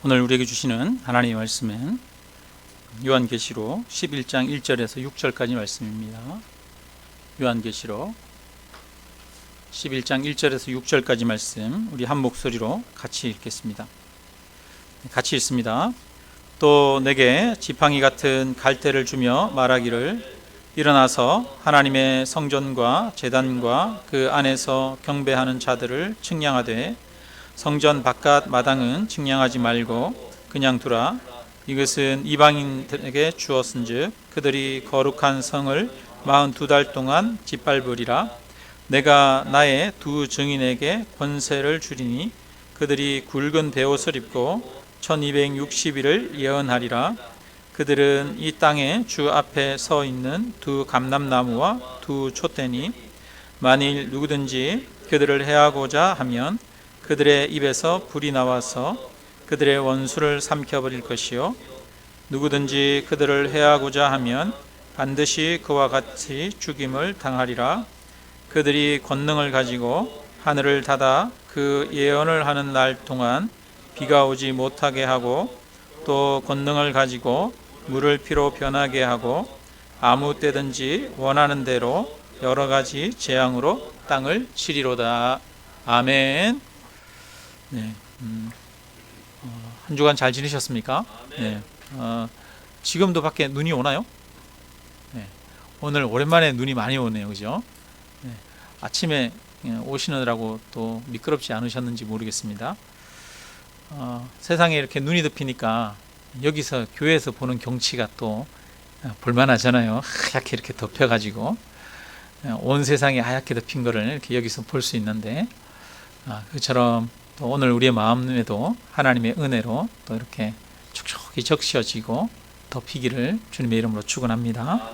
오늘 우리에게 주시는 하나님의 말씀은 요한계시록 11장 1절에서 6절까지 말씀입니다. 요한계시록 11장 1절에서 6절까지 말씀 우리 한 목소리로 같이 읽겠습니다. 같이 읽습니다. 또 내게 지팡이 같은 갈대를 주며 말하기를 일어나서 하나님의 성전과 제단과 그 안에서 경배하는 자들을 측량하되 성전 바깥 마당은 측량하지 말고 그냥 두라. 이것은 이방인들에게 주었은즉 그들이 거룩한 성을 42달 동안 짓밟으리라. 내가 나의 두 증인에게 권세를 주리니 그들이 굵은 베옷을 입고 1260일을 예언하리라. 그들은 이 땅에 주 앞에 서 있는 두 감람나무와 두 촛대니 만일 누구든지 그들을 해하고자 하면 그들의 입에서 불이 나와서 그들의 원수를 삼켜버릴 것이요 누구든지 그들을 해하고자 하면 반드시 그와 같이 죽임을 당하리라. 그들이 권능을 가지고 하늘을 닫아 그 예언을 하는 날 동안 비가 오지 못하게 하고 또 권능을 가지고 물을 피로 변하게 하고 아무 때든지 원하는 대로 여러 가지 재앙으로 땅을 치리로다. 아멘. 네, 한 주간 잘 지내셨습니까? 네, 지금도 밖에 눈이 오나요? 네, 오늘 오랜만에 눈이 많이 오네요, 그죠? 네, 아침에 오시느라고 또 미끄럽지 않으셨는지 모르겠습니다. 세상에 이렇게 눈이 덮이니까 여기서 교회에서 보는 경치가 또 볼만하잖아요. 하얗게 이렇게 덮여가지고 온 세상이 하얗게 덮인 거를 이렇게 여기서 볼 수 있는데 그처럼 또 오늘 우리의 마음에도 하나님의 은혜로 또 이렇게 촉촉히 적셔지고 덮이기를 주님의 이름으로 축원합니다.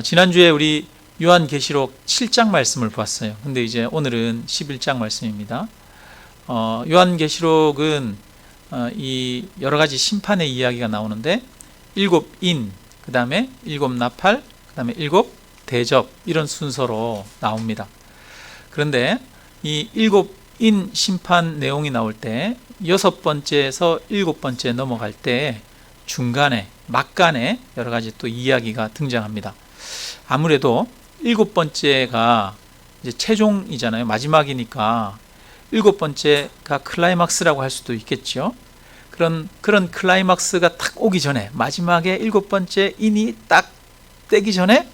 지난주에 우리 요한계시록 7장 말씀을 보았어요. 근데 이제 오늘은 11장 말씀입니다. 요한계시록은 이 여러 가지 심판의 이야기가 나오는데 7인, 그 다음에 7나팔, 그 다음에 7대접 이런 순서로 나옵니다. 그런데 이 7인 심판 내용이 나올 때 6번째에서 7번째 넘어갈 때 중간에 막간에 여러 가지 또 이야기가 등장합니다. 아무래도 7번째가 이제 최종이잖아요. 마지막이니까 7번째가 클라이막스라고 할 수도 있겠죠. 그런 클라이막스가 딱 오기 전에 마지막에 7번째 인이 딱 떼기 전에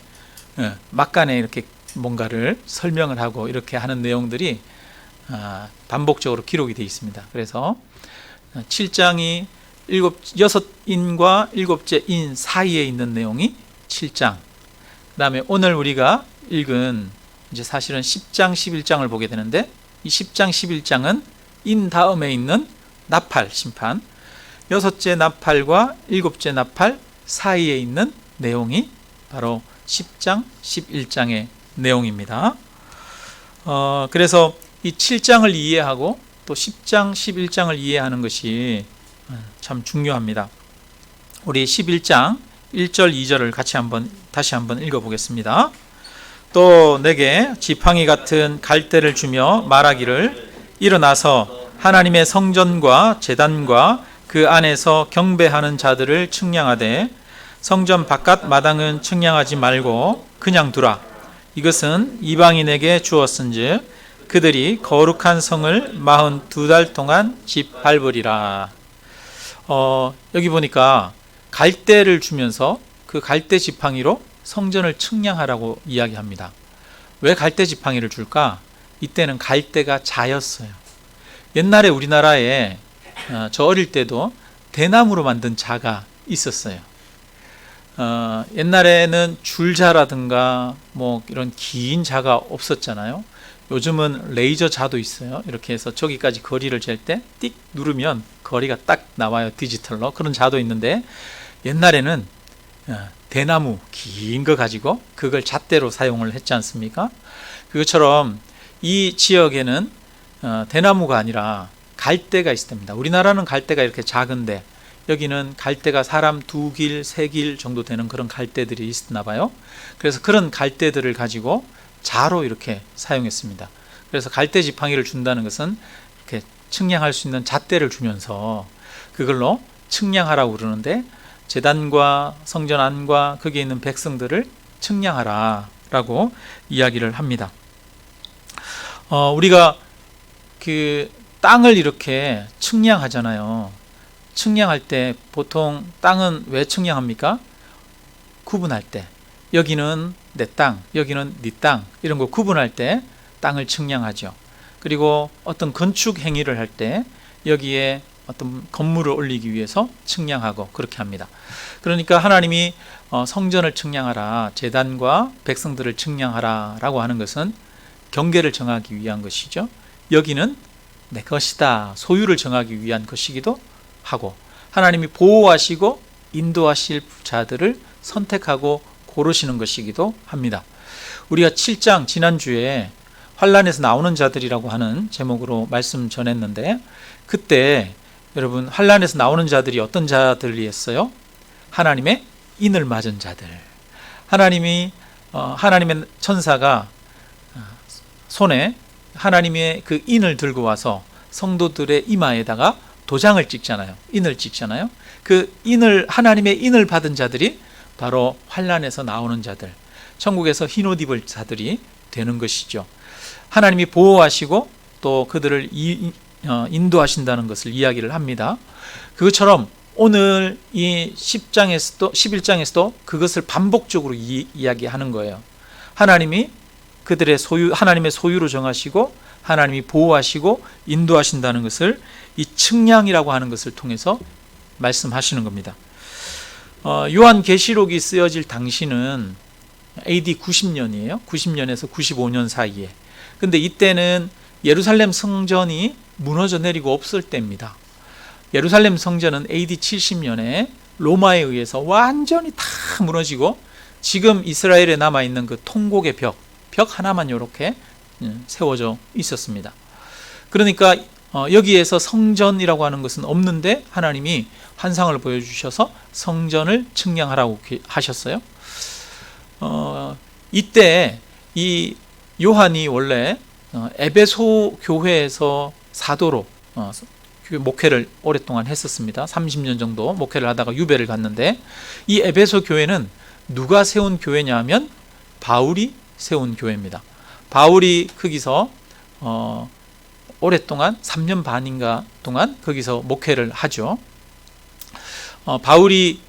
막간에 이렇게 뭔가를 설명을 하고 이렇게 하는 내용들이 반복적으로 기록이 되어 있습니다. 그래서 7장이 6인과 7째 인 사이에 있는 내용이 7장. 그 다음에 오늘 우리가 읽은 이제 사실은 10장, 11장을 보게 되는데 이 10장, 11장은 인 다음에 있는 나팔 심판, 6째 나팔과 7째 나팔 사이에 있는 내용이 바로 10장, 11장의 내용입니다. 그래서 이 7장을 이해하고 또 10장, 11장을 이해하는 것이 참 중요합니다. 우리 11장 1절, 2절을 다시 한번 읽어보겠습니다. 또 내게 지팡이 같은 갈대를 주며 말하기를 일어나서 하나님의 성전과 제단과 그 안에서 경배하는 자들을 측량하되 성전 바깥 마당은 측량하지 말고 그냥 두라. 이것은 이방인에게 주었은즉 그들이 거룩한 성을 42달 동안 짓밟으리라. 여기 보니까 갈대를 주면서 그 갈대 지팡이로 성전을 측량하라고 이야기합니다. 왜 갈대 지팡이를 줄까? 이때는 갈대가 자였어요. 옛날에 우리나라에 저 어릴 때도 대나무로 만든 자가 있었어요. 옛날에는 줄자라든가 뭐 이런 긴 자가 없었잖아요. 요즘은 레이저 자도 있어요. 이렇게 해서 저기까지 거리를 잴 때 띡 누르면 거리가 딱 나와요. 디지털로. 그런 자도 있는데 옛날에는 대나무 긴 거 가지고 그걸 잣대로 사용을 했지 않습니까? 그것처럼 이 지역에는 대나무가 아니라 갈대가 있습니다. 우리나라는 갈대가 이렇게 작은데 여기는 갈대가 사람 2길, 3길 정도 되는 그런 갈대들이 있나 봐요. 그래서 그런 갈대들을 가지고 자로 이렇게 사용했습니다. 그래서 갈대 지팡이를 준다는 것은 이렇게 측량할 수 있는 잣대를 주면서 그걸로 측량하라고 그러는데, 제단과 성전 안과 거기에 있는 백성들을 측량하라 라고 이야기를 합니다. 우리가 그 땅을 이렇게 측량하잖아요. 측량할 때 보통 땅은 왜 측량합니까? 구분할 때, 여기는 내 땅, 여기는 네 땅, 이런 거 구분할 때 땅을 측량하죠. 그리고 어떤 건축 행위를 할 때 여기에 어떤 건물을 올리기 위해서 측량하고 그렇게 합니다. 그러니까 하나님이 성전을 측량하라, 제단과 백성들을 측량하라 라고 하는 것은 경계를 정하기 위한 것이죠. 여기는 내 것이다, 소유를 정하기 위한 것이기도 하고, 하나님이 보호하시고 인도하실 자들을 선택하고 고르시는 것이기도 합니다. 우리가 7장 지난주에 환란에서 나오는 자들이라고 하는 제목으로 말씀 전했는데, 그때 여러분 환란에서 나오는 자들이 어떤 자들이었어요? 하나님의 인을 맞은 자들. 하나님의 천사가 손에 하나님의 그 인을 들고 와서 성도들의 이마에다가 도장을 찍잖아요. 인을 찍잖아요. 그 인을, 하나님의 인을 받은 자들이 바로 환란에서 나오는 자들, 천국에서 흰옷 입을 자들이 되는 것이죠. 하나님이 보호하시고 또 그들을 인도하신다는 것을 이야기를 합니다. 그것처럼 오늘 이 10장에서도 11장에서도 그것을 반복적으로 이야기하는 거예요. 하나님이 그들의 소유, 하나님의 소유로 정하시고 하나님이 보호하시고 인도하신다는 것을 이 측량이라고 하는 것을 통해서 말씀하시는 겁니다. 요한계시록이 쓰여질 당시는 AD 90년이에요. 90년에서 95년 사이에. 근데 이때는 예루살렘 성전이 무너져 내리고 없을 때입니다. 예루살렘 성전은 AD 70년에 로마에 의해서 완전히 다 무너지고 지금 이스라엘에 남아있는 그 통곡의 벽 하나만 이렇게 세워져 있었습니다. 그러니까 여기에서 성전이라고 하는 것은 없는데 하나님이 환상을 보여주셔서 성전을 측량하라고 하셨어요. 이때 이 요한이 원래 에베소 교회에서 사도로 목회를 오랫동안 했었습니다. 30년 정도 목회를 하다가 유배를 갔는데, 이 에베소 교회는 누가 세운 교회냐 하면 바울이 세운 교회입니다. 바울이 거기서 오랫동안 3년 반인가 동안 거기서 목회를 하죠. 바울이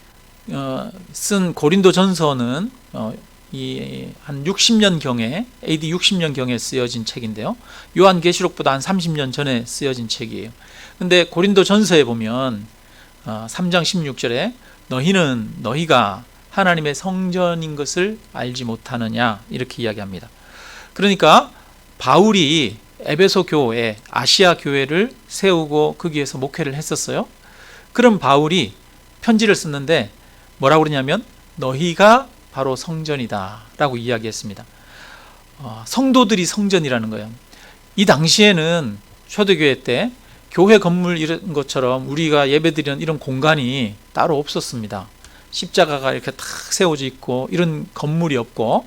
쓴 고린도 전서는 한 60년경에 AD 60년경에 쓰여진 책인데요. 요한계시록보다 한 30년 전에 쓰여진 책이에요. 근데 고린도 전서에 보면 3장 16절에 너희가 하나님의 성전인 것을 알지 못하느냐 이렇게 이야기합니다. 그러니까 바울이 에베소 교회, 아시아 교회를 세우고 거기에서 목회를 했었어요. 그럼 바울이 편지를 썼는데 뭐라고 그러냐면 너희가 바로 성전이다 라고 이야기했습니다. 성도들이 성전이라는 거예요. 이 당시에는 초대교회 때 교회 건물 이런 것처럼 우리가 예배드리는 이런 공간이 따로 없었습니다. 십자가가 이렇게 탁 세워져 있고 이런 건물이 없고,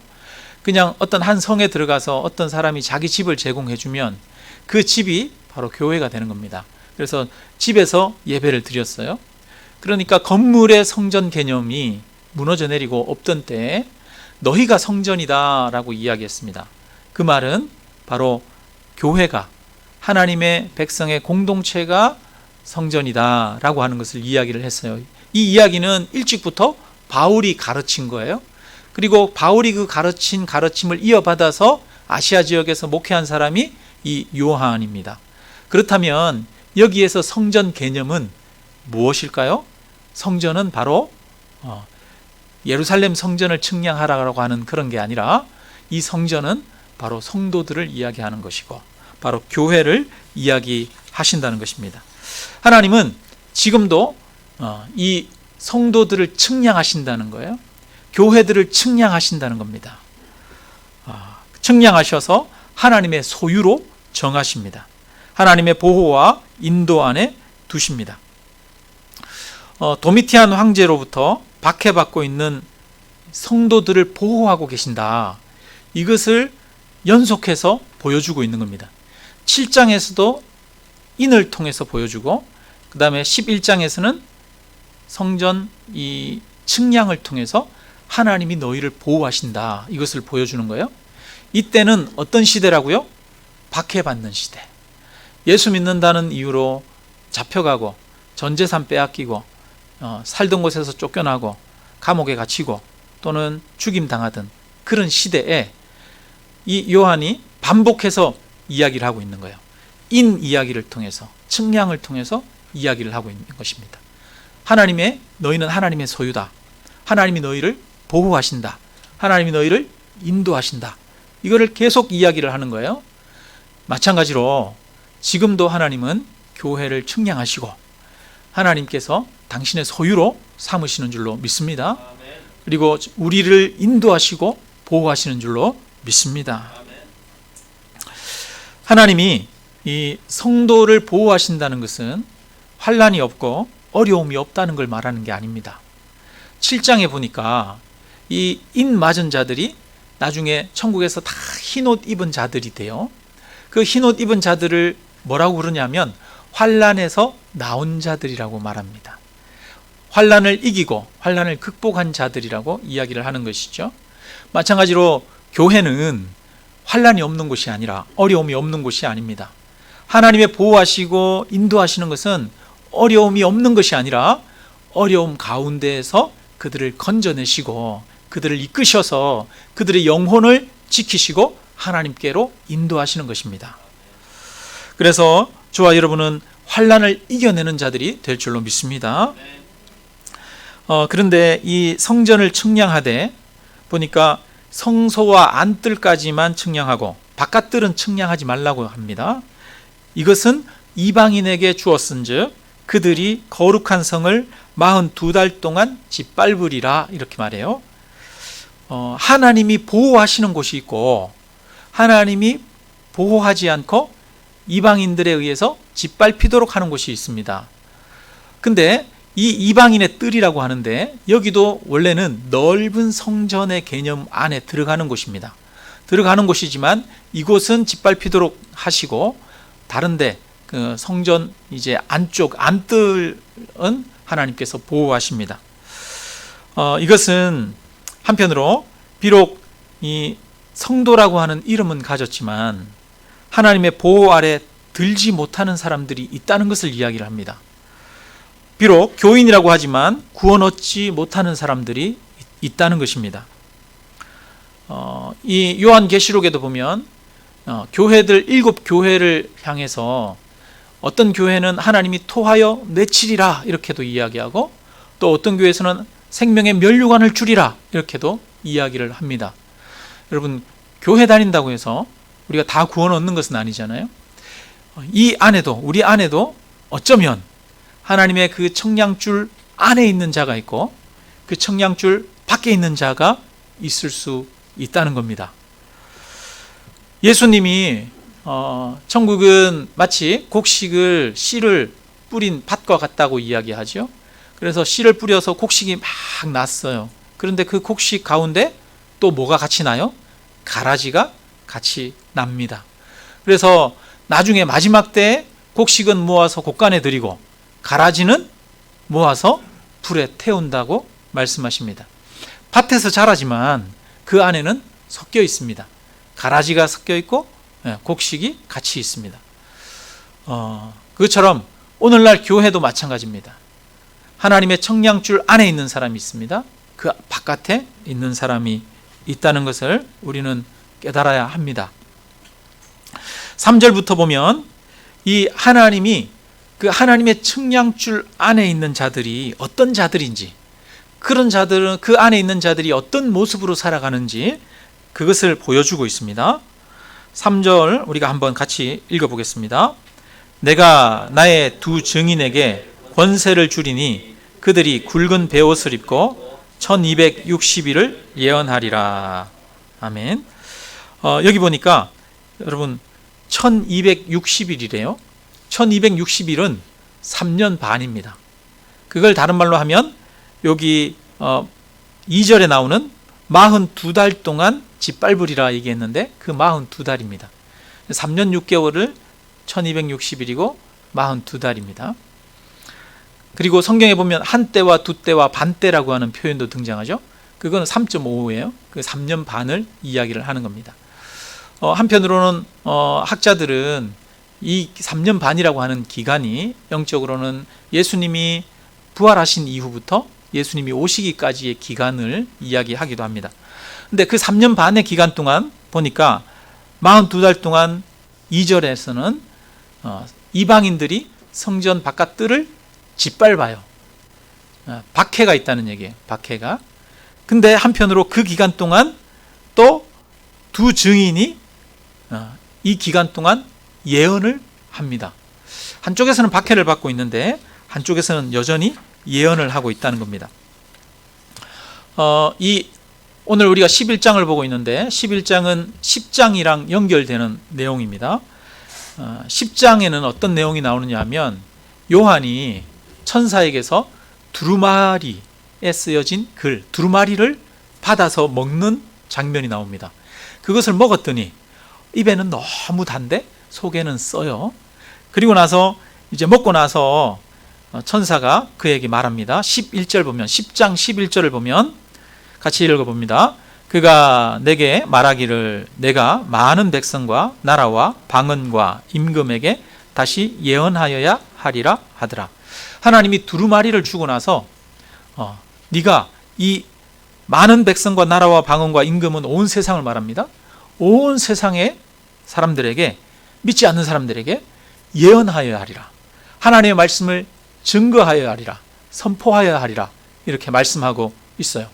그냥 어떤 한 성에 들어가서 어떤 사람이 자기 집을 제공해 주면 그 집이 바로 교회가 되는 겁니다. 그래서 집에서 예배를 드렸어요. 그러니까 건물의 성전 개념이 무너져 내리고 없던 때에 너희가 성전이다 라고 이야기했습니다. 그 말은 바로 교회가, 하나님의 백성의 공동체가 성전이다 라고 하는 것을 이야기를 했어요. 이 이야기는 일찍부터 바울이 가르친 거예요. 그리고 바울이 그 가르침을 이어받아서 아시아 지역에서 목회한 사람이 이 요한입니다. 그렇다면 여기에서 성전 개념은 무엇일까요? 성전은 바로 예루살렘 성전을 측량하라고 하는 그런 게 아니라 이 성전은 바로 성도들을 이야기하는 것이고 바로 교회를 이야기하신다는 것입니다. 하나님은 지금도 이 성도들을 측량하신다는 거예요. 교회들을 측량하신다는 겁니다. 측량하셔서 하나님의 소유로 정하십니다. 하나님의 보호와 인도 안에 두십니다. 도미티안 황제로부터 박해받고 있는 성도들을 보호하고 계신다. 이것을 연속해서 보여주고 있는 겁니다. 7장에서도 인을 통해서 보여주고, 그 다음에 11장에서는 성전 이 측량을 통해서 하나님이 너희를 보호하신다, 이것을 보여주는 거예요. 이때는 어떤 시대라고요? 박해받는 시대. 예수 믿는다는 이유로 잡혀가고 전 재산 빼앗기고 살던 곳에서 쫓겨나고 감옥에 갇히고 또는 죽임당하던 그런 시대에 이 요한이 반복해서 이야기를 하고 있는 거예요. 인 이야기를 통해서, 측량을 통해서 이야기를 하고 있는 것입니다. 너희는 하나님의 소유다. 하나님이 너희를 보호하신다. 하나님이 너희를 인도하신다. 이거를 계속 이야기를 하는 거예요. 마찬가지로 지금도 하나님은 교회를 측량하시고 하나님께서 당신의 소유로 삼으시는 줄로 믿습니다. 그리고 우리를 인도하시고 보호하시는 줄로 믿습니다. 하나님이 이 성도를 보호하신다는 것은 환난이 없고 어려움이 없다는 걸 말하는 게 아닙니다. 7장에 보니까 이 인 맞은 자들이 나중에 천국에서 다 흰옷 입은 자들이 돼요. 그 흰옷 입은 자들을 뭐라고 그러냐면 환난에서 나온 자들이라고 말합니다. 환난을 이기고 환난을 극복한 자들이라고 이야기를 하는 것이죠. 마찬가지로 교회는 환난이 없는 곳이 아니라 어려움이 없는 곳이 아닙니다. 하나님의 보호하시고 인도하시는 것은 어려움이 없는 것이 아니라 어려움 가운데에서 그들을 건져내시고 그들을 이끄셔서 그들의 영혼을 지키시고 하나님께로 인도하시는 것입니다. 그래서 저와 여러분은 환난을 이겨내는 자들이 될 줄로 믿습니다. 그런데 이 성전을 측량하되 보니까 성소와 안뜰까지만 측량하고 바깥뜰은 측량하지 말라고 합니다. 이것은 이방인에게 주었은즉 그들이 거룩한 성을 42달 동안 짓밟으리라, 이렇게 말해요. 하나님이 보호하시는 곳이 있고 하나님이 보호하지 않고 이방인들에 의해서 짓밟히도록 하는 곳이 있습니다. 근데 이 이방인의 뜰이라고 하는데 여기도 원래는 넓은 성전의 개념 안에 들어가는 곳입니다. 들어가는 곳이지만 이곳은 짓밟히도록 하시고 다른데 그 성전 이제 안쪽 안뜰은 하나님께서 보호하십니다. 이것은 한편으로 비록 이 성도라고 하는 이름은 가졌지만 하나님의 보호 아래 들지 못하는 사람들이 있다는 것을 이야기를 합니다. 비록 교인이라고 하지만 구원 얻지 못하는 사람들이 있다는 것입니다. 이 요한계시록에도 보면 교회들 7교회를 향해서 어떤 교회는 하나님이 토하여 내치리라 이렇게도 이야기하고 또 어떤 교회에서는 생명의 면류관을 주리라 이렇게도 이야기를 합니다. 여러분, 교회 다닌다고 해서 우리가 다 구원 얻는 것은 아니잖아요. 이 안에도, 우리 안에도 어쩌면 하나님의 그 청량줄 안에 있는 자가 있고 그 청량줄 밖에 있는 자가 있을 수 있다는 겁니다. 예수님이 천국은 마치 곡식을 씨를 뿌린 밭과 같다고 이야기하죠. 그래서 씨를 뿌려서 곡식이 막 났어요. 그런데 그 곡식 가운데 또 뭐가 같이 나요? 가라지가 같이 납니다. 그래서 나중에 마지막 때에 곡식은 모아서 곡간에 들이고 가라지는 모아서 불에 태운다고 말씀하십니다. 밭에서 자라지만 그 안에는 섞여 있습니다. 가라지가 섞여 있고 곡식이 같이 있습니다. 그것처럼 오늘날 교회도 마찬가지입니다. 하나님의 청량줄 안에 있는 사람이 있습니다. 그 바깥에 있는 사람이 있다는 것을 우리는 깨달아야 합니다. 3절부터 보면 이 하나님이 그 하나님의 청량줄 안에 있는 자들이 어떤 자들인지, 그런 자들은 그 안에 있는 자들이 어떤 모습으로 살아가는지 그것을 보여주고 있습니다. 3절 우리가 한번 같이 읽어보겠습니다. 내가 나의 두 증인에게 권세를 주리니 그들이 굵은 베옷을 입고 1260일을 예언하리라. 아멘. 여기 보니까 여러분 1260일이래요. 1260일은 3년 반입니다. 그걸 다른 말로 하면 여기 2절에 나오는 42달 동안 짓밟으리라 얘기했는데 그 42달입니다. 3년 6개월을 1260일이고 42달입니다. 그리고 성경에 보면 한때와 두때와 반때라고 하는 표현도 등장하죠. 그건 3.5예요. 그 3년 반을 이야기를 하는 겁니다. 한편으로는 학자들은 이 3년 반이라고 하는 기간이 영적으로는 예수님이 부활하신 이후부터 예수님이 오시기까지의 기간을 이야기하기도 합니다. 근데 그 3년 반의 기간 동안 보니까 42달 동안 2절에서는 이방인들이 성전 바깥 뜰을 짓밟아요. 박해가 있다는 얘기예요. 박해가. 근데 한편으로 그 기간 동안 또 두 증인이 이 기간 동안 예언을 합니다. 한쪽에서는 박해를 받고 있는데 한쪽에서는 여전히 예언을 하고 있다는 겁니다. 오늘 우리가 11장을 보고 있는데 11장은 10장이랑 연결되는 내용입니다. 10장에는 어떤 내용이 나오느냐 하면 요한이 천사에게서 두루마리에 쓰여진 글, 두루마리를 받아서 먹는 장면이 나옵니다. 그것을 먹었더니 입에는 너무 단데 속에는 써요. 그리고 나서 이제 먹고 나서 천사가 그에게 말합니다. 11절 보면 10장 11절을 보면 같이 읽어봅니다. 그가 내게 말하기를 내가 많은 백성과 나라와 방언과 임금에게 다시 예언하여야 하리라 하더라. 하나님이 두루마리를 주고 나서 네가 이 많은 백성과 나라와 방언과 임금은 온 세상을 말합니다. 온 세상의 사람들에게, 믿지 않는 사람들에게 예언하여야 하리라. 하나님의 말씀을 증거하여야 하리라. 선포하여야 하리라. 이렇게 말씀하고 있어요.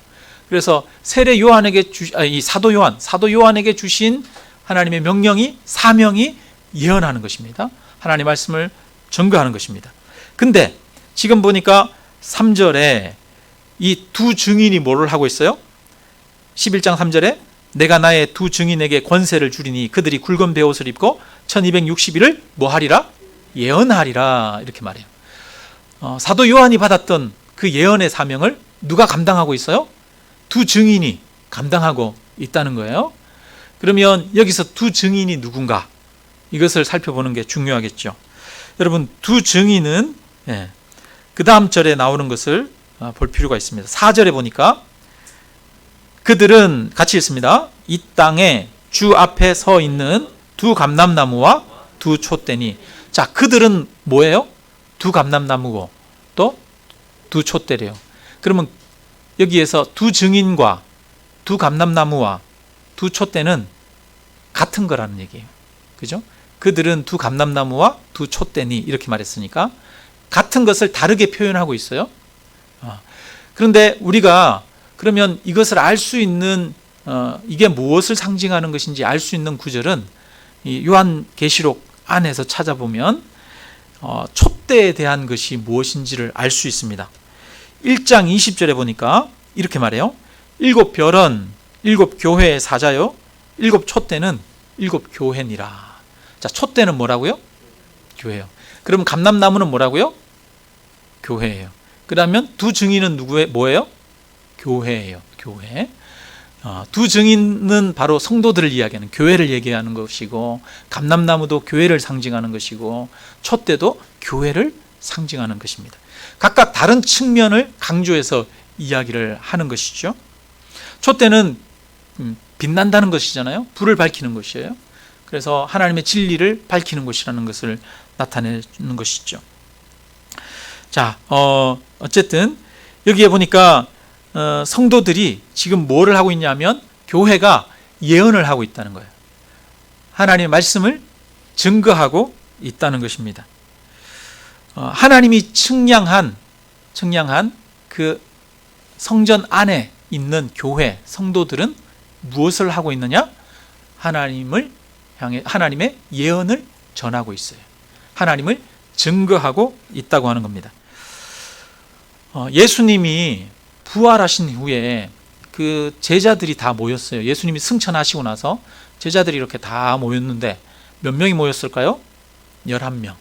그래서 세례 요한에게 이 사도 요한에게 주신 하나님의 명령이, 사명이 예언하는 것입니다. 하나님의 말씀을 증거하는 것입니다. 근데 지금 보니까 3절에 이 두 증인이 뭐를 하고 있어요? 11장 3절에 내가 나의 두 증인에게 권세를 주리니 그들이 굵은 베옷을 입고 1260일을 뭐 하리라? 예언하리라. 이렇게 말해요. 사도 요한이 받았던 그 예언의 사명을 누가 감당하고 있어요? 두 증인이 감당하고 있다는 거예요. 그러면 여기서 두 증인이 누군가? 이것을 살펴보는 게 중요하겠죠. 여러분, 두 증인은 그 다음 절에 나오는 것을 볼 필요가 있습니다. 4절에 보니까 그들은 같이 읽습니다. 이 땅에 주 앞에 서 있는 두 감람나무와 두 촛대니. 자, 그들은 뭐예요? 두 감람나무고 또 두 촛대래요. 그러면 여기에서 두 증인과 두 감람나무와 두 촛대는 같은 거라는 얘기예요. 그죠? 그들은 두 감람나무와 두 촛대니 이렇게 말했으니까 같은 것을 다르게 표현하고 있어요. 그런데 우리가 그러면 이것을 알 수 있는 이게 무엇을 상징하는 것인지 알 수 있는 구절은 이 요한계시록 안에서 찾아보면 촛대에 대한 것이 무엇인지를 알 수 있습니다. 1장 20절에 보니까 이렇게 말해요. 7별은 7교회의 사자요 7촛대는 7교회니라. 자, 촛대는 뭐라고요? 교회요. 그럼 감람나무는 뭐라고요? 교회예요. 그러면 두 증인은 뭐예요? 교회예요. 교회. 두 증인은 바로 성도들을 이야기하는, 교회를 얘기하는 것이고, 감람나무도 교회를 상징하는 것이고, 촛대도 교회를 상징하는 것입니다. 각각 다른 측면을 강조해서 이야기를 하는 것이죠. 촛대는 빛난다는 것이잖아요. 불을 밝히는 것이에요. 그래서 하나님의 진리를 밝히는 것이라는 것을 나타내는 것이죠. 자, 어쨌든 여기에 보니까 성도들이 지금 뭐를 하고 있냐면 교회가 예언을 하고 있다는 거예요. 하나님의 말씀을 증거하고 있다는 것입니다. 하나님이 측량한 그 성전 안에 있는 교회 성도들은 무엇을 하고 있느냐? 하나님을 향해 하나님의 예언을 전하고 있어요. 하나님을 증거하고 있다고 하는 겁니다. 예수님이 부활하신 후에 그 제자들이 다 모였어요. 예수님이 승천하시고 나서 제자들이 이렇게 다 모였는데 몇 명이 모였을까요? 11명.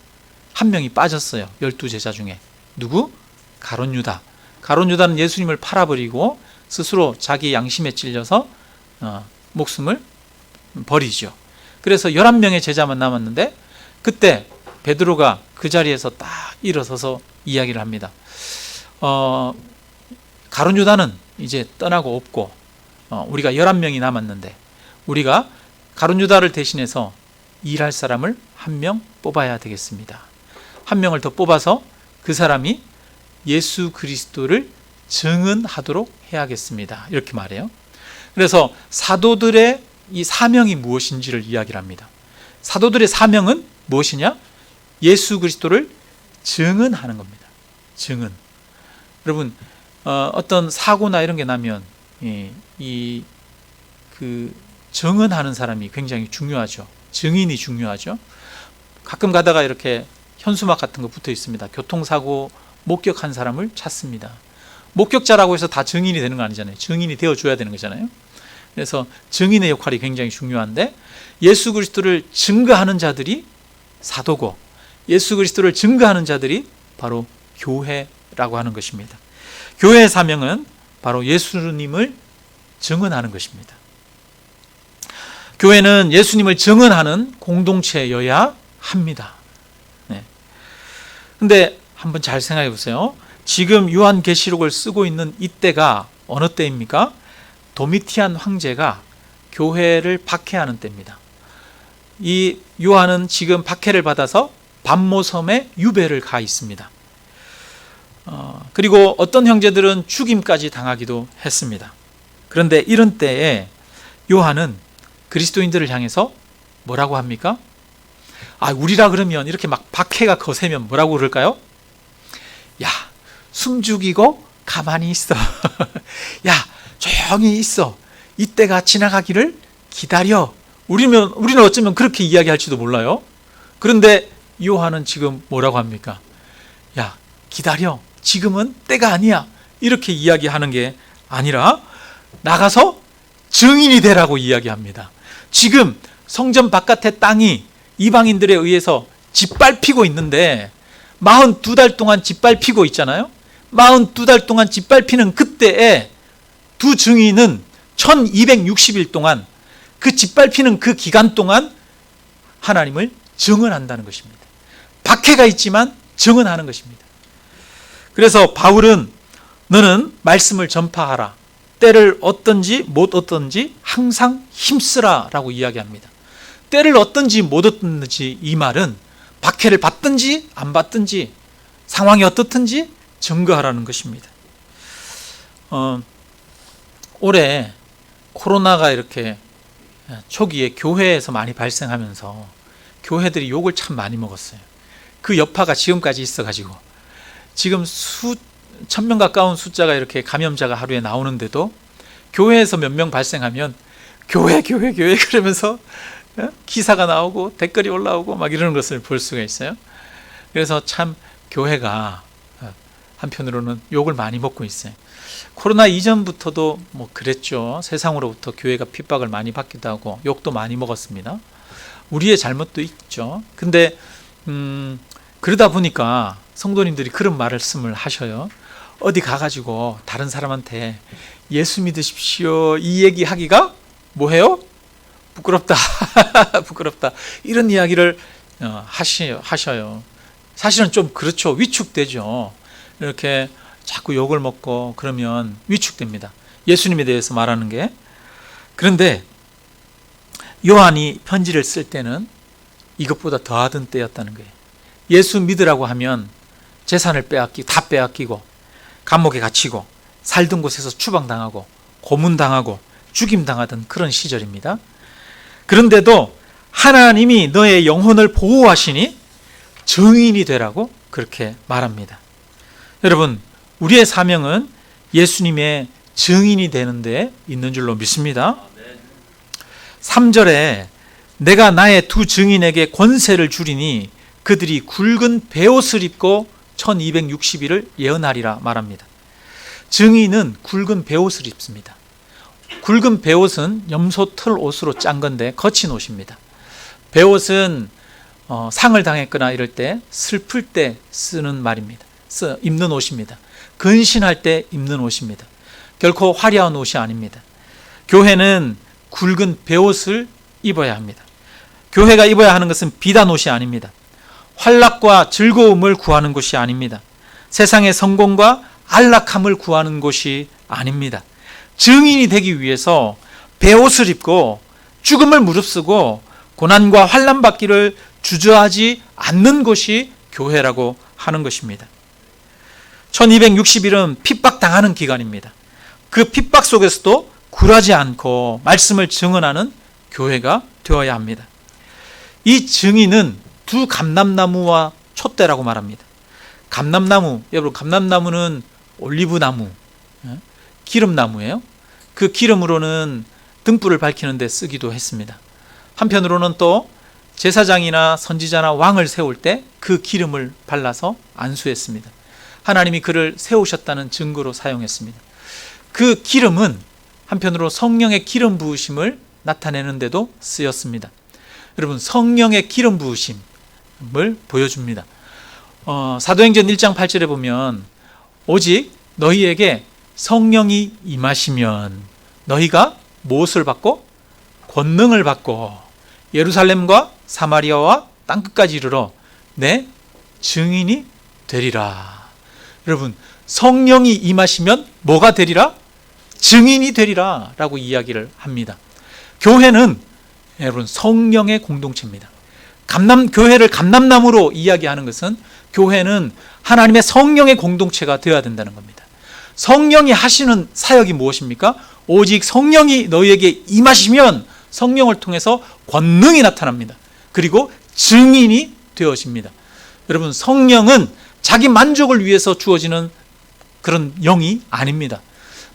한 명이 빠졌어요. 12제자 중에. 누구? 가룟 유다. 가룟 유다는 예수님을 팔아버리고 스스로 자기 양심에 찔려서 목숨을 버리죠. 그래서 11명의 제자만 남았는데 그때 베드로가 그 자리에서 딱 일어서서 이야기를 합니다. 가룟 유다는 이제 떠나고 없고 우리가 11명이 남았는데 우리가 가룟 유다를 대신해서 일할 사람을 한 명 뽑아야 되겠습니다. 한 명을 더 뽑아서 그 사람이 예수 그리스도를 증언하도록 해야겠습니다. 이렇게 말해요. 그래서 사도들의 이 사명이 무엇인지를 이야기를 합니다. 사도들의 사명은 무엇이냐? 예수 그리스도를 증언하는 겁니다. 증언. 여러분, 어떤 사고나 이런 게 나면 그 증언하는 사람이 굉장히 중요하죠. 증인이 중요하죠. 가끔 가다가 이렇게 현수막 같은 거 붙어 있습니다. 교통사고 목격한 사람을 찾습니다. 목격자라고 해서 다 증인이 되는 거 아니잖아요. 증인이 되어줘야 되는 거잖아요. 그래서 증인의 역할이 굉장히 중요한데 예수 그리스도를 증거하는 자들이 사도고 예수 그리스도를 증거하는 자들이 바로 교회라고 하는 것입니다. 교회의 사명은 바로 예수님을 증언하는 것입니다. 교회는 예수님을 증언하는 공동체여야 합니다. 근데 한번 잘 생각해 보세요. 지금 요한계시록을 쓰고 있는 이때가 어느 때입니까? 도미티안 황제가 교회를 박해하는 때입니다. 이 요한은 지금 박해를 받아서 반모섬에 유배를 가 있습니다. 그리고 어떤 형제들은 죽임까지 당하기도 했습니다. 그런데 이런 때에 요한은 그리스도인들을 향해서 뭐라고 합니까? 우리라 그러면 이렇게 막 박해가 거세면 뭐라고 그럴까요? 야, 숨죽이고 가만히 있어. 야, 조용히 있어. 이때가 지나가기를 기다려. 우리는 어쩌면 그렇게 이야기할지도 몰라요. 그런데 요한은 지금 뭐라고 합니까? 야, 기다려. 지금은 때가 아니야. 이렇게 이야기하는 게 아니라 나가서 증인이 되라고 이야기합니다. 지금 성전 바깥의 땅이 이방인들에 의해서 짓밟히고 있는데 42달 동안 짓밟히고 있잖아요. 42달 동안 짓밟히는 그때에 두 증인은 1260일 동안 그 짓밟히는 그 기간 동안 하나님을 증언한다는 것입니다. 박해가 있지만 증언하는 것입니다. 그래서 바울은 너는 말씀을 전파하라. 때를 얻든지 못 얻든지 항상 힘쓰라 라고 이야기합니다. 때를 얻든지 못 얻든지 이 말은 박해를 받든지 안 받든지 상황이 어떻든지 증거하라는 것입니다. 올해 코로나가 이렇게 초기에 교회에서 많이 발생하면서 교회들이 욕을 참 많이 먹었어요. 그 여파가 지금까지 있어가지고 지금 1000명 가까운 숫자가 이렇게 감염자가 하루에 나오는데도 교회에서 몇 명 발생하면 교회 그러면서 기사가 나오고 댓글이 올라오고 막 이러는 것을 볼 수가 있어요. 그래서 참 교회가 한편으로는 욕을 많이 먹고 있어요. 코로나 이전부터도 뭐 그랬죠. 세상으로부터 교회가 핍박을 많이 받기도 하고 욕도 많이 먹었습니다. 우리의 잘못도 있죠. 근데 그러다 보니까 성도님들이 그런 말씀을 하셔요. 어디 가가지고 다른 사람한테 예수 믿으십시오 이 얘기하기가 뭐해요? 부끄럽다. 부끄럽다. 이런 이야기를 하셔요. 사실은 좀 그렇죠. 위축되죠. 이렇게 자꾸 욕을 먹고 그러면 위축됩니다. 예수님에 대해서 말하는 게. 그런데 요한이 편지를 쓸 때는 이것보다 더하던 때였다는 거예요. 예수 믿으라고 하면 재산을 다 빼앗기고 감옥에 갇히고 살던 곳에서 추방당하고 고문당하고 죽임당하던 그런 시절입니다. 그런데도 하나님이 너의 영혼을 보호하시니 증인이 되라고 그렇게 말합니다. 여러분, 우리의 사명은 예수님의 증인이 되는 데 있는 줄로 믿습니다. 3절에 내가 나의 두 증인에게 권세를 주리니 그들이 굵은 베옷을 입고 1260일을 예언하리라 말합니다. 증인은 굵은 베옷을 입습니다. 굵은 베옷은 염소 털 옷으로 짠 건데 거친 옷입니다. 베옷은 상을 당했거나 이럴 때 슬플 때 쓰는 말입니다. 입는 옷입니다. 근신할 때 입는 옷입니다. 결코 화려한 옷이 아닙니다. 교회는 굵은 베옷을 입어야 합니다. 교회가 입어야 하는 것은 비단 옷이 아닙니다. 활락과 즐거움을 구하는 곳이 아닙니다. 세상의 성공과 안락함을 구하는 곳이 아닙니다. 증인이 되기 위해서 베옷을 입고 죽음을 무릅쓰고 고난과 환난 받기를 주저하지 않는 것이 교회라고 하는 것입니다. 1260일은 핍박당하는 기간입니다. 그 핍박 속에서도 굴하지 않고 말씀을 증언하는 교회가 되어야 합니다. 이 증인은 두 감람나무와 촛대라고 말합니다. 감람나무, 여러분 감람나무는 올리브나무, 기름나무예요. 그 기름으로는 등불을 밝히는 데 쓰기도 했습니다. 한편으로는 또 제사장이나 선지자나 왕을 세울 때 그 기름을 발라서 안수했습니다. 하나님이 그를 세우셨다는 증거로 사용했습니다. 그 기름은 한편으로 성령의 기름 부으심을 나타내는 데도 쓰였습니다. 여러분, 성령의 기름 부으심을 보여줍니다. 사도행전 1장 8절에 보면 오직 너희에게 성령이 임하시면 너희가 무엇을 받고? 권능을 받고 예루살렘과 사마리아와 땅끝까지 이르러 내 증인이 되리라. 여러분, 성령이 임하시면 뭐가 되리라? 증인이 되리라 라고 이야기를 합니다. 교회는 여러분 성령의 공동체입니다. 교회를 감람나무로 이야기하는 것은 교회는 하나님의 성령의 공동체가 되어야 된다는 겁니다. 성령이 하시는 사역이 무엇입니까? 오직 성령이 너희에게 임하시면 성령을 통해서 권능이 나타납니다. 그리고 증인이 되어집니다. 여러분, 성령은 자기 만족을 위해서 주어지는 그런 영이 아닙니다.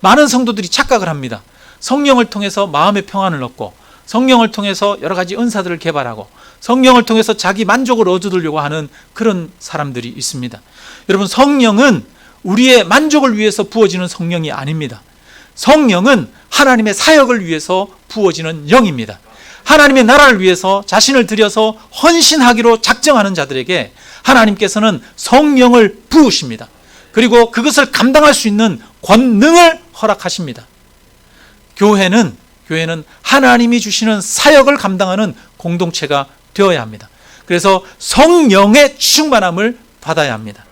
많은 성도들이 착각을 합니다. 성령을 통해서 마음의 평안을 얻고 성령을 통해서 여러 가지 은사들을 개발하고 성령을 통해서 자기 만족을 얻으려고 하는 그런 사람들이 있습니다. 여러분, 성령은 우리의 만족을 위해서 부어지는 성령이 아닙니다. 성령은 하나님의 사역을 위해서 부어지는 영입니다. 하나님의 나라를 위해서 자신을 들여서 헌신하기로 작정하는 자들에게 하나님께서는 성령을 부으십니다. 그리고 그것을 감당할 수 있는 권능을 허락하십니다. 교회는 하나님이 주시는 사역을 감당하는 공동체가 되어야 합니다. 그래서 성령의 충만함을 받아야 합니다.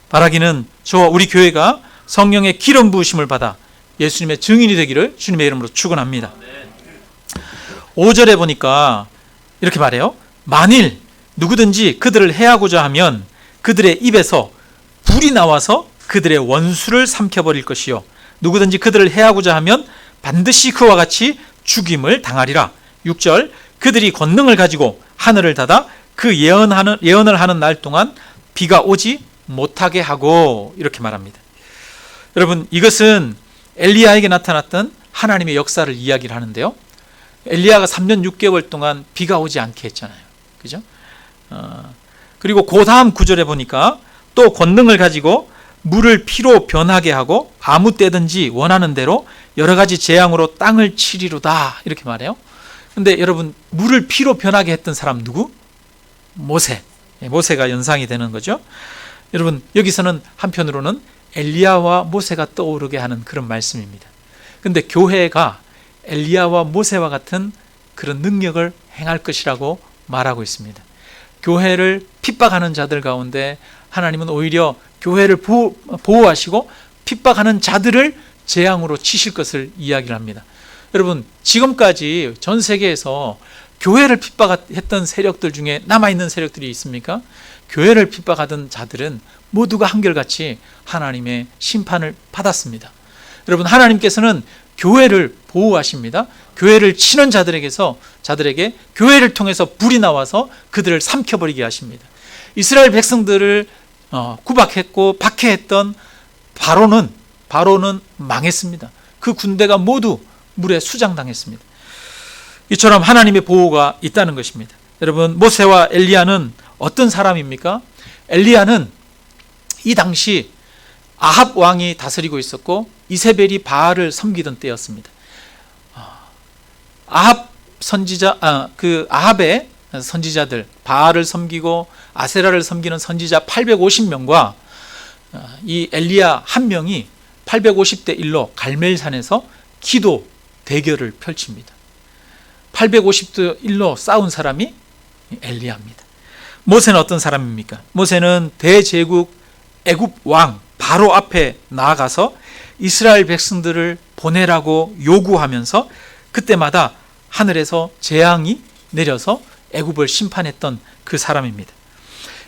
바라기는 저와 우리 교회가 성령의 기름 부으심을 받아 예수님의 증인이 되기를 주님의 이름으로 축원합니다. 5절에 보니까 이렇게 말해요. 만일 누구든지 그들을 해하고자 하면 그들의 입에서 불이 나와서 그들의 원수를 삼켜버릴 것이요 누구든지 그들을 해하고자 하면 반드시 그와 같이 죽임을 당하리라. 6절, 그들이 권능을 가지고 하늘을 닫아 그 예언을 하는 날 동안 비가 오지 못하게 하고, 이렇게 말합니다. 여러분, 이것은 엘리야에게 나타났던 하나님의 역사를 이야기를 하는데요. 엘리야가 3년 6개월 동안 비가 오지 않게 했잖아요. 그죠? 그리고 그 다음 구절에 보니까 또 권능을 가지고 물을 피로 변하게 하고 아무 때든지 원하는 대로 여러 가지 재앙으로 땅을 치리로다, 이렇게 말해요. 근데 여러분, 물을 피로 변하게 했던 사람 누구? 모세가 연상이 되는 거죠. 여러분, 여기서는 한편으로는 엘리야와 모세가 떠오르게 하는 그런 말씀입니다. 근데 교회가 엘리야와 모세와 같은 그런 능력을 행할 것이라고 말하고 있습니다. 교회를 핍박하는 자들 가운데 하나님은 오히려 교회를 보호하시고 핍박하는 자들을 재앙으로 치실 것을 이야기를 합니다. 여러분, 지금까지 전 세계에서 교회를 핍박했던 세력들 중에 남아있는 세력들이 있습니까? 교회를 핍박하던 자들은 모두가 한결같이 하나님의 심판을 받았습니다. 여러분, 하나님께서는 교회를 보호하십니다. 교회를 치는 자들에게 교회를 통해서 불이 나와서 그들을 삼켜버리게 하십니다. 이스라엘 백성들을 구박했고 박해했던 바로는 망했습니다. 그 군대가 모두 물에 수장당했습니다. 이처럼 하나님의 보호가 있다는 것입니다. 여러분, 모세와 엘리야는 어떤 사람입니까? 엘리야는 이 당시 아합 왕이 다스리고 있었고 이세벨이 바알을 섬기던 때였습니다. 아합의 선지자들, 바알을 섬기고 아세라를 섬기는 선지자 850명과 이 엘리야 한 명이 850대 1로 갈멜산에서 기도 대결을 펼칩니다. 850대 1로 싸운 사람이 엘리야입니다. 모세는 어떤 사람입니까? 모세는 대제국 애굽 왕 바로 앞에 나아가서 이스라엘 백성들을 보내라고 요구하면서 그때마다 하늘에서 재앙이 내려서 애굽을 심판했던 그 사람입니다.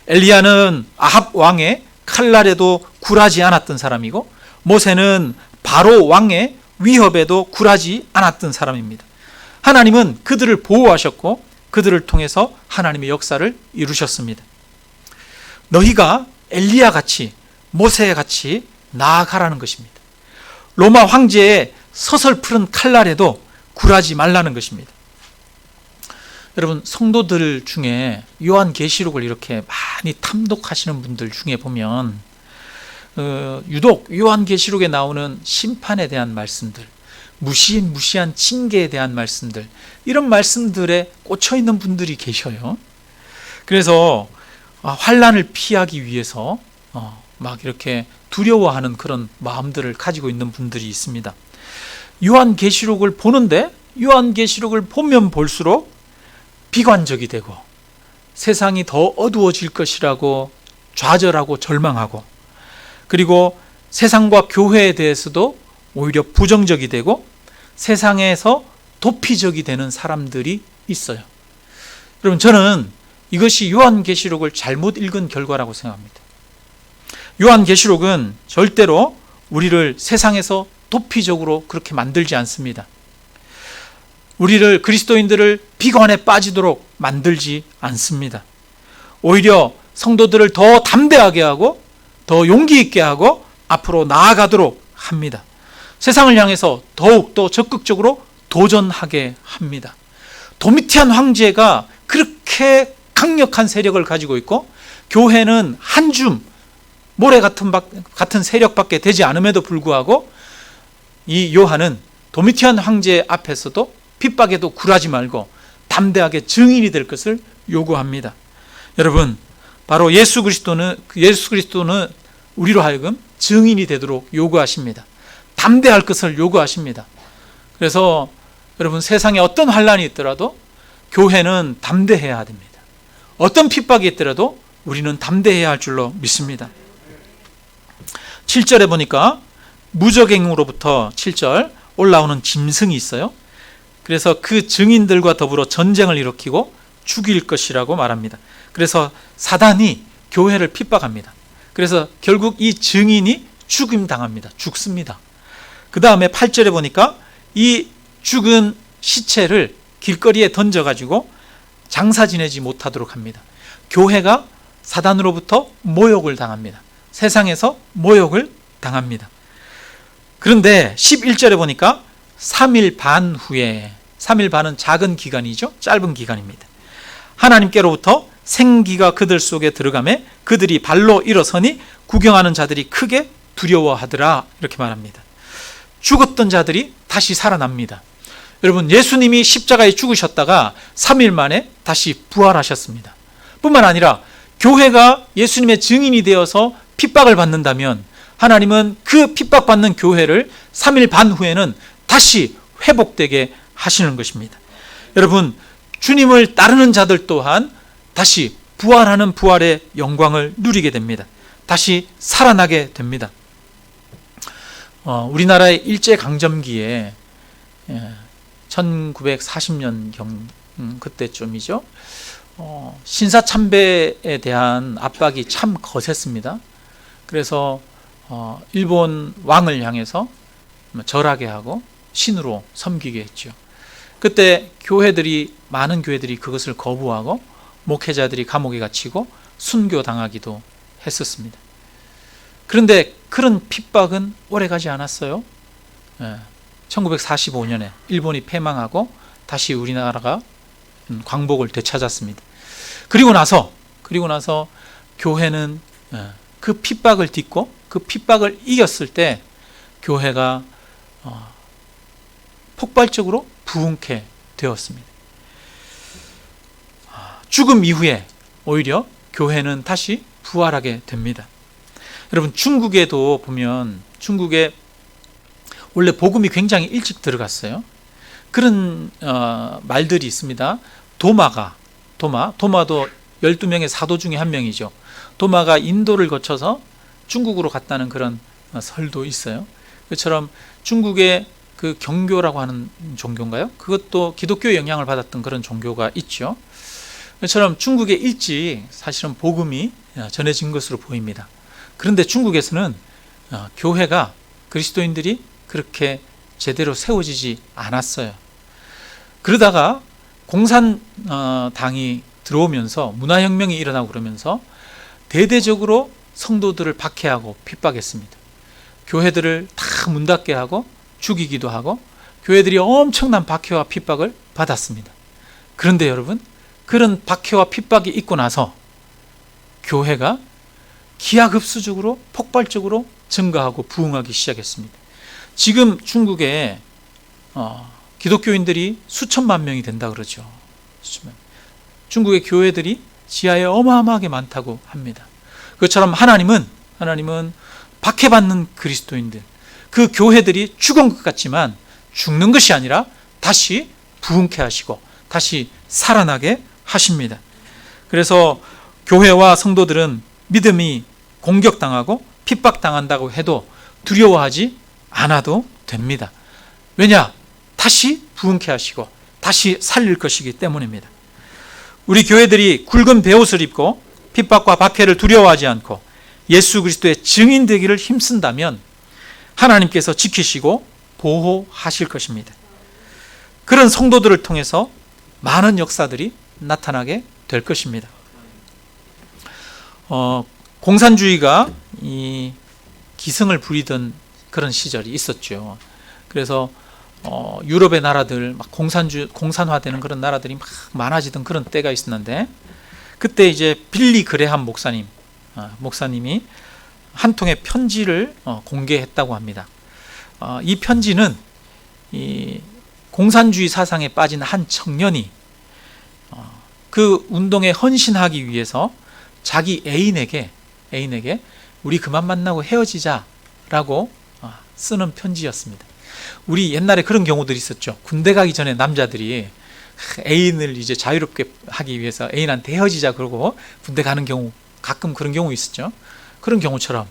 엘리야는 아합 왕의 칼날에도 굴하지 않았던 사람이고, 모세는 바로 왕의 위협에도 굴하지 않았던 사람입니다. 하나님은 그들을 보호하셨고 그들을 통해서 하나님의 역사를 이루셨습니다. 너희가 엘리야같이 모세같이 나아가라는 것입니다. 로마 황제의 서슬푸른 칼날에도 굴하지 말라는 것입니다. 여러분, 성도들 중에 요한계시록을 이렇게 많이 탐독하시는 분들 중에 보면 유독 요한계시록에 나오는 심판에 대한 말씀들, 무시한 징계에 대한 말씀들, 이런 말씀들에 꽂혀 있는 분들이 계셔요. 그래서 환난을 피하기 위해서 막 이렇게 두려워하는 그런 마음들을 가지고 있는 분들이 있습니다. 요한계시록을 보는데 요한계시록을 보면 볼수록 비관적이 되고 세상이 더 어두워질 것이라고 좌절하고 절망하고, 그리고 세상과 교회에 대해서도 오히려 부정적이 되고 세상에서 도피적이 되는 사람들이 있어요. 여러분, 저는 이것이 요한계시록을 잘못 읽은 결과라고 생각합니다. 요한계시록은 절대로 우리를 세상에서 도피적으로 그렇게 만들지 않습니다. 우리를, 그리스도인들을 비관에 빠지도록 만들지 않습니다. 오히려 성도들을 더 담대하게 하고 더 용기 있게 하고 앞으로 나아가도록 합니다. 세상을 향해서 더욱더 적극적으로 도전하게 합니다. 도미티안 황제가 그렇게 강력한 세력을 가지고 있고 교회는 한 줌 모래 같은 세력밖에 되지 않음에도 불구하고 이 요한은 도미티안 황제 앞에서도 핍박에도 굴하지 말고 담대하게 증인이 될 것을 요구합니다. 여러분, 바로 예수 그리스도는 우리로 하여금 증인이 되도록 요구하십니다. 담대할 것을 요구하십니다. 그래서 여러분, 세상에 어떤 환난이 있더라도 교회는 담대해야 됩니다. 어떤 핍박이 있더라도 우리는 담대해야 할 줄로 믿습니다. 7절에 보니까 무적행으로부터 7절 올라오는 짐승이 있어요. 그래서 그 증인들과 더불어 전쟁을 일으키고 죽일 것이라고 말합니다. 그래서 사단이 교회를 핍박합니다. 그래서 결국 이 증인이 죽임당합니다. 죽습니다. 그 다음에 8절에 보니까 이 죽은 시체를 길거리에 던져가지고 장사 지내지 못하도록 합니다. 교회가 사단으로부터 모욕을 당합니다. 세상에서 모욕을 당합니다. 그런데 11절에 보니까 3일 반 후에, 3일 반은 작은 기간이죠. 짧은 기간입니다. 하나님께로부터 생기가 그들 속에 들어가매 그들이 발로 일어서니 구경하는 자들이 크게 두려워하더라, 이렇게 말합니다. 죽었던 자들이 다시 살아납니다. 여러분, 예수님이 십자가에 죽으셨다가 3일 만에 다시 부활하셨습니다. 뿐만 아니라 교회가 예수님의 증인이 되어서 핍박을 받는다면 하나님은 그 핍박받는 교회를 3일 반 후에는 다시 회복되게 하시는 것입니다. 여러분, 주님을 따르는 자들 또한 다시 부활하는 부활의 영광을 누리게 됩니다. 다시 살아나게 됩니다. 우리나라의 일제강점기에 1940년경 그때쯤이죠. 신사참배에 대한 압박이 참 거셌습니다. 그래서 일본 왕을 향해서 절하게 하고 신으로 섬기게 했죠. 그때 많은 교회들이 그것을 거부하고 목회자들이 감옥에 갇히고 순교당하기도 했었습니다. 그런데 그런 핍박은 오래가지 않았어요. 1945년에 일본이 패망하고 다시 우리나라가 광복을 되찾았습니다. 그리고 나서 교회는 그 핍박을 딛고 그 핍박을 이겼을 때 교회가 폭발적으로 부흥케 되었습니다. 죽음 이후에 오히려 교회는 다시 부활하게 됩니다. 여러분, 중국에도 보면 중국에 원래 복음이 굉장히 일찍 들어갔어요. 그런 말들이 있습니다. 도마도 12명의 사도 중에 한 명이죠. 도마가 인도를 거쳐서 중국으로 갔다는 그런 설도 있어요. 그처럼 중국의 그 경교라고 하는 종교인가요? 그것도 기독교의 영향을 받았던 그런 종교가 있죠. 그처럼 중국에 일찍 사실은 복음이 전해진 것으로 보입니다. 그런데 중국에서는 교회가, 그리스도인들이 그렇게 제대로 세워지지 않았어요. 그러다가 공산당이 들어오면서, 문화혁명이 일어나고 그러면서 대대적으로 성도들을 박해하고 핍박했습니다. 교회들을 다 문 닫게 하고 죽이기도 하고 교회들이 엄청난 박해와 핍박을 받았습니다. 그런데 여러분, 그런 박해와 핍박이 있고 나서 교회가 기하급수적으로 폭발적으로 증가하고 부흥하기 시작했습니다. 지금 중국에 기독교인들이 수천만 명이 된다 그러죠. 중국의 교회들이 지하에 어마어마하게 많다고 합니다. 그것처럼 하나님은 박해받는 그리스도인들, 그 교회들이 죽은 것 같지만 죽는 것이 아니라 다시 부흥케 하시고 다시 살아나게 하십니다. 그래서 교회와 성도들은 믿음이 공격당하고 핍박당한다고 해도 두려워하지 않아도 됩니다. 왜냐? 다시 부흥케 하시고 다시 살릴 것이기 때문입니다. 우리 교회들이 굵은 베옷을 입고 핍박과 박해를 두려워하지 않고 예수 그리스도의 증인 되기를 힘쓴다면 하나님께서 지키시고 보호하실 것입니다. 그런 성도들을 통해서 많은 역사들이 나타나게 될 것입니다. 공산주의가 이 기승을 부리던 그런 시절이 있었죠. 그래서 유럽의 나라들 막 공산화되는 그런 나라들이 막 많아지던 그런 때가 있었는데, 그때 이제 빌리 그레함 목사님이 한 통의 편지를 공개했다고 합니다. 이 편지는 이 공산주의 사상에 빠진 한 청년이 그 운동에 헌신하기 위해서 자기 애인에게 우리 그만 만나고 헤어지자라고 쓰는 편지였습니다. 우리 옛날에 그런 경우들이 있었죠. 군대 가기 전에 남자들이 애인을 이제 자유롭게 하기 위해서 애인한테 헤어지자 그러고 군대 가는 경우, 가끔 그런 경우 있었죠. 그런 경우처럼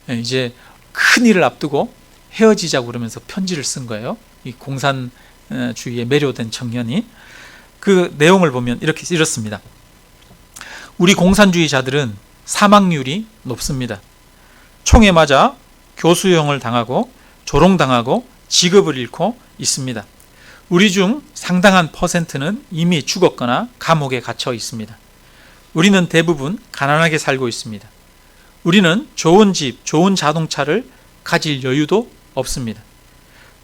이제 큰 일을 앞두고 헤어지자고 그러면서 편지를 쓴 거예요. 이 공산주의에 매료된 청년이. 그 내용을 보면 이렇습니다. 우리 공산주의자들은 사망률이 높습니다. 총에 맞아 교수형을 당하고 조롱당하고 직업을 잃고 있습니다. 우리 중 상당한 퍼센트는 이미 죽었거나 감옥에 갇혀 있습니다. 우리는 대부분 가난하게 살고 있습니다. 우리는 좋은 집, 좋은 자동차를 가질 여유도 없습니다.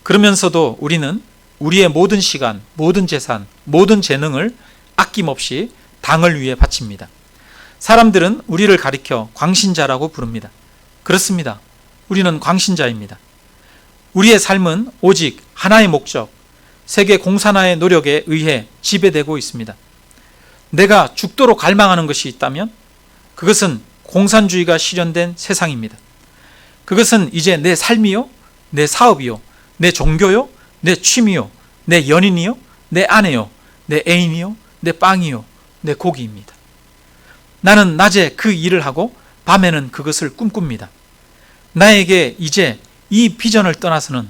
그러면서도 우리는 우리의 모든 시간, 모든 재산, 모든 재능을 아낌없이 당을 위해 바칩니다. 사람들은 우리를 가리켜 광신자라고 부릅니다. 그렇습니다. 우리는 광신자입니다. 우리의 삶은 오직 하나의 목적, 세계 공산화의 노력에 의해 지배되고 있습니다. 내가 죽도록 갈망하는 것이 있다면 그것은 공산주의가 실현된 세상입니다. 그것은 이제 내 삶이요, 내 사업이요, 내 종교요, 내 취미요, 내 연인이요, 내 아내요, 내 애인이요, 내 빵이요, 내 고기입니다. 나는 낮에 그 일을 하고 밤에는 그것을 꿈꿉니다. 나에게 이제 이 비전을 떠나서는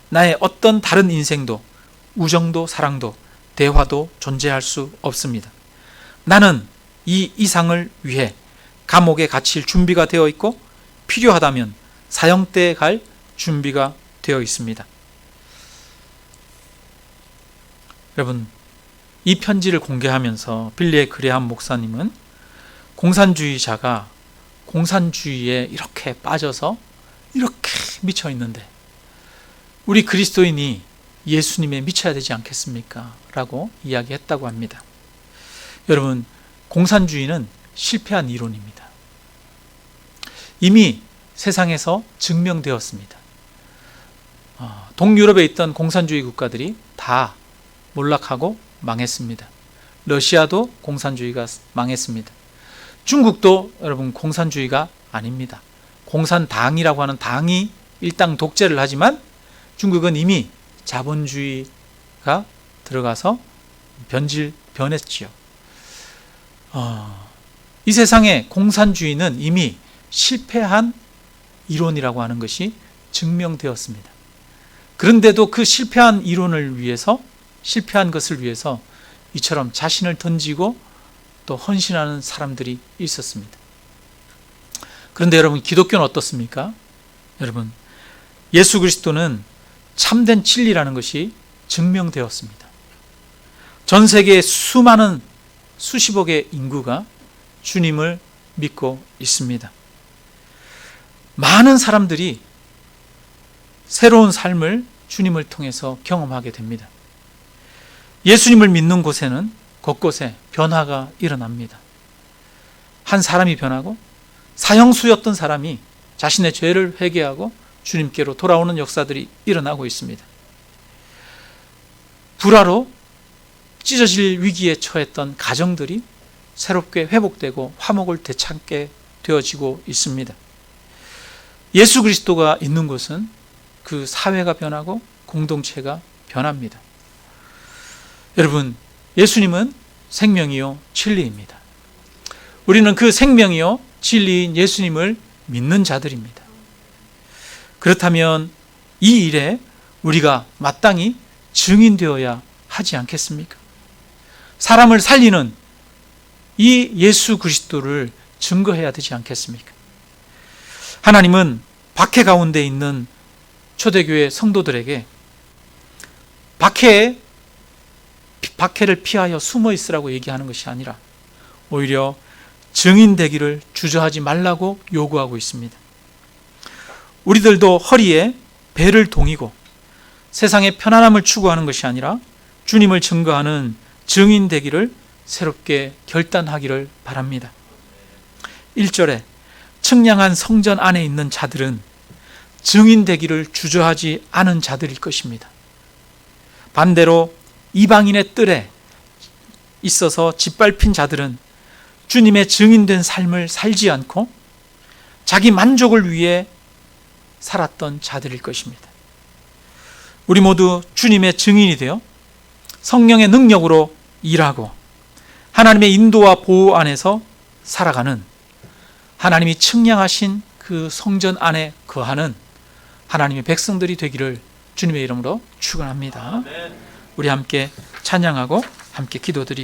나의 어떤 다른 인생도, 우정도, 사랑도, 대화도 존재할 수 없습니다. 나는 이 이상을 위해 감옥에 갇힐 준비가 되어 있고 필요하다면 사형대에 갈 준비가 되어 있습니다. 여러분, 이 편지를 공개하면서 빌리 그레함 목사님은 공산주의자가 공산주의에 이렇게 빠져서 이렇게 미쳐 있는데 우리 그리스도인이 예수님에 미쳐야 되지 않겠습니까? 라고 이야기했다고 합니다. 여러분, 공산주의는 실패한 이론입니다. 이미 세상에서 증명되었습니다. 동유럽에 있던 공산주의 국가들이 다 몰락하고 망했습니다. 러시아도 공산주의가 망했습니다. 중국도 여러분 공산주의가 아닙니다. 공산당이라고 하는 당이 일당 독재를 하지만 중국은 이미 자본주의가 들어가서 변했지요. 이 세상의 공산주의는 이미 실패한 이론이라고 하는 것이 증명되었습니다. 그런데도 그 실패한 이론을 위해서, 실패한 것을 위해서 이처럼 자신을 던지고 또 헌신하는 사람들이 있었습니다. 그런데 여러분, 기독교는 어떻습니까? 여러분, 예수 그리스도는 참된 진리라는 것이 증명되었습니다. 전 세계의 수많은 수십억의 인구가 주님을 믿고 있습니다. 많은 사람들이 새로운 삶을 주님을 통해서 경험하게 됩니다. 예수님을 믿는 곳에는 곳곳에 변화가 일어납니다. 한 사람이 변하고 사형수였던 사람이 자신의 죄를 회개하고 주님께로 돌아오는 역사들이 일어나고 있습니다. 불화로 찢어질 위기에 처했던 가정들이 새롭게 회복되고 화목을 되찾게 되어지고 있습니다. 예수 그리스도가 있는 곳은 그 사회가 변하고 공동체가 변합니다. 여러분, 예수님은 생명이요 진리입니다. 우리는 그 생명이요 진리인 예수님을 믿는 자들입니다. 그렇다면 이 일에 우리가 마땅히 증인되어야 하지 않겠습니까? 사람을 살리는 이 예수 그리스도를 증거해야 되지 않겠습니까? 하나님은 박해 가운데 있는 초대교회 성도들에게 박해를 피하여 숨어 있으라고 얘기하는 것이 아니라 오히려 증인되기를 주저하지 말라고 요구하고 있습니다. 우리들도 허리에 배를 동이고 세상의 편안함을 추구하는 것이 아니라 주님을 증거하는 증인되기를 새롭게 결단하기를 바랍니다. 1절에 청량한 성전 안에 있는 자들은 증인되기를 주저하지 않은 자들일 것입니다. 반대로 이방인의 뜰에 있어서 짓밟힌 자들은 주님의 증인된 삶을 살지 않고 자기 만족을 위해 살았던 자들일 것입니다. 우리 모두 주님의 증인이 되어 성령의 능력으로 일하고 하나님의 인도와 보호 안에서 살아가는, 하나님이 측량하신 그 성전 안에 거하는 하나님의 백성들이 되기를 주님의 이름으로 축원합니다. 우리 함께 찬양하고 함께 기도드리겠습니다.